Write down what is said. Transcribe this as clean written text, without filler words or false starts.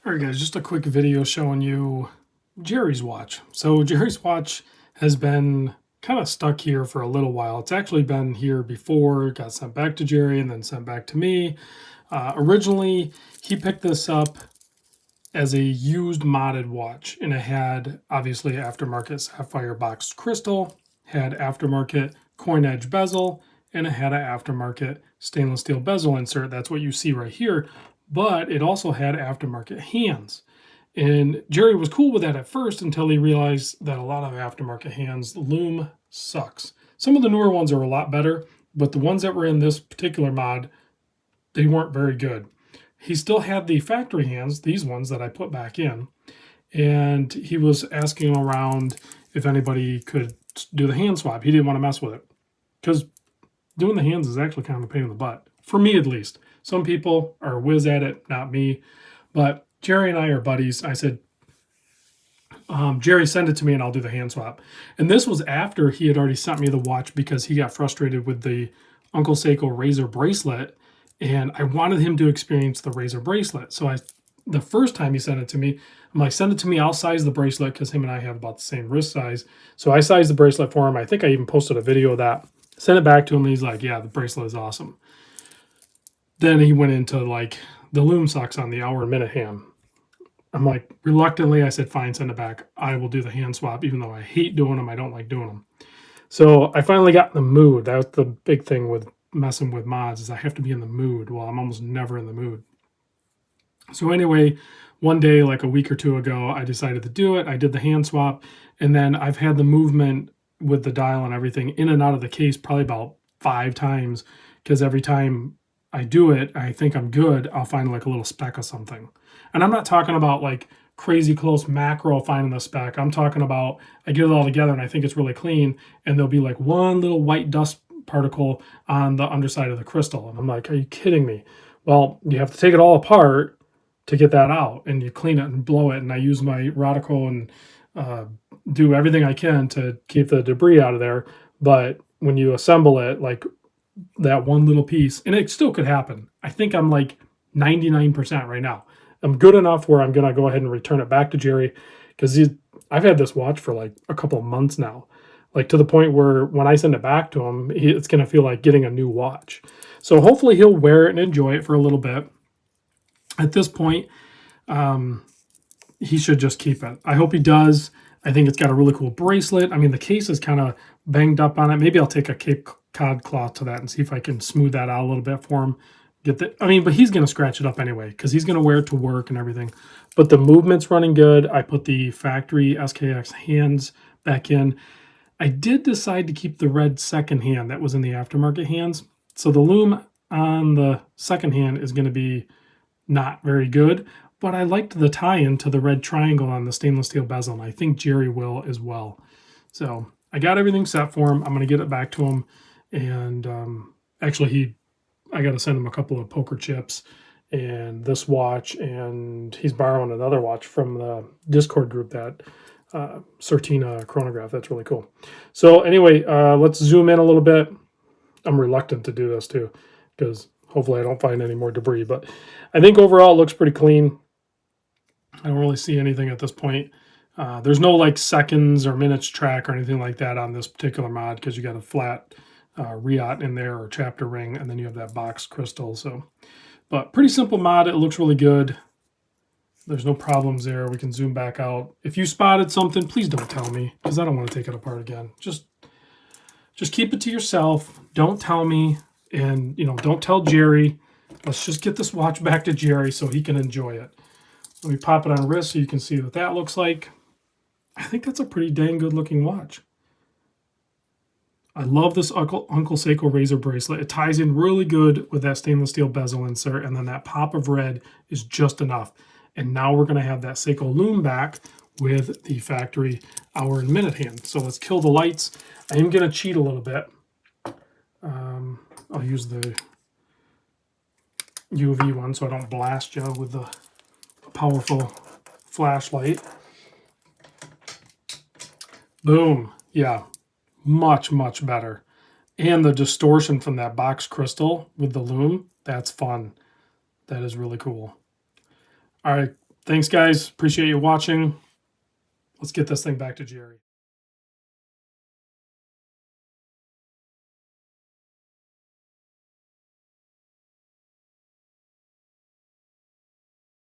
All right, guys, just a quick video showing you Jerry's watch. So Jerry's watch has been kind of stuck here for a little while. It's actually been here before, got sent back to Jerry and then sent back to me. Originally, he picked this up as a used modded watch, and it had obviously aftermarket sapphire boxed crystal, had aftermarket coin edge bezel, and it had an aftermarket stainless steel bezel insert. That's what you see right here. But it also had aftermarket hands. And Jerry was cool with that at first until he realized that a lot of aftermarket hands, Lume sucks. Some of the newer ones are a lot better, but the ones that were in this particular mod, they weren't very good. He still had the factory hands, these ones that I put back in, and he was asking around if anybody could do the hand swap. He didn't want to mess with it because doing the hands is actually kind of a pain in the butt, for me at least. Some people are a whiz at it, not me, but Jerry and I are buddies. I said, Jerry, send it to me and I'll do the hand swap. And this was after he had already sent me the watch because he got frustrated with the Uncle Seiko Razor bracelet, and I wanted him to experience the Razor bracelet. So the first time he sent it to me, I'm like, send it to me, I'll size the bracelet because him and I have about the same wrist size. So I sized the bracelet for him. I think I even posted a video of that. Sent it back to him and he's like, yeah, the bracelet is awesome. Then he went into like the Lume sucks on the hour and minute hand. I'm like, reluctantly, I said, fine, send it back. I will do the hand swap, even though I hate doing them. I don't like doing them. So I finally got in the mood. That was the big thing with messing with mods, is I have to be in the mood. Well, I'm almost never in the mood. So anyway, one day, like a week or two ago, I decided to do it. I did the hand swap, and then I've had the movement with the dial and everything in and out of the case probably about 5 times, because every time I do it, I think I'm good, I'll find like a little speck of something. And I'm not talking about like crazy close macro finding the speck. I'm talking about I get it all together and I think it's really clean, and there'll be like one little white dust particle on the underside of the crystal. And I'm like, are you kidding me? Well, you have to take it all apart to get that out, and you clean it and blow it. And I use my Rodico and do everything I can to keep the debris out of there. But when you assemble it, like that one little piece, and it still could happen. I think I'm like 99% right now. I'm good enough where I'm going to go ahead and return it back to Jerry, because I've had this watch for like a couple of months now, like to the point where when I send it back to him, it's going to feel like getting a new watch. So hopefully he'll wear it and enjoy it for a little bit. At this point, he should just keep it. I hope he does. I think it's got a really cool bracelet. I mean, the case is kind of banged up on it. Maybe I'll take a Cape Cod cloth to that and see if I can smooth that out a little bit for him. But he's going to scratch it up anyway because he's going to wear it to work and everything. But the movement's running good. I put the factory SKX hands back in. I did decide to keep the red second hand that was in the aftermarket hands. So the Lume on the second hand is going to be not very good, but I liked the tie-in to the red triangle on the stainless steel bezel, and I think Jerry will as well. So I got everything set for him. I'm going to get it back to him, and actually I got to send him a couple of poker chips and this watch, and he's borrowing another watch from the Discord group, that Certina chronograph. That's really cool. So anyway, let's zoom in a little bit. I'm reluctant to do this too, because hopefully I don't find any more debris, but I think overall it looks pretty clean. I don't really see anything at this point. There's no like seconds or minutes track or anything like that on this particular mod, because you got a flat Riot in there, or chapter ring, and then you have that box crystal. So, but pretty simple mod. It looks really good. There's no problems there. We can zoom back out. If you spotted something, please don't tell me, because I don't want to take it apart again. Just keep it to yourself. Don't tell me, and don't tell Jerry. Let's just get this watch back to Jerry so he can enjoy it. Let me pop it on wrist so you can see what that looks like. I think that's a pretty dang good looking watch. I love this Uncle Seiko Razor bracelet. It ties in really good with that stainless steel bezel insert, and then that pop of red is just enough. And now we're going to have that Seiko Lume back with the factory hour and minute hand. So let's kill the lights. I am going to cheat a little bit. I'll use the UV one so I don't blast you with the powerful flashlight. Boom. Yeah, much, much better. And the distortion from that box crystal with the Lume, that's fun. That is really cool. All right, Thanks, guys. Appreciate you watching. Let's get this thing back to Jerry.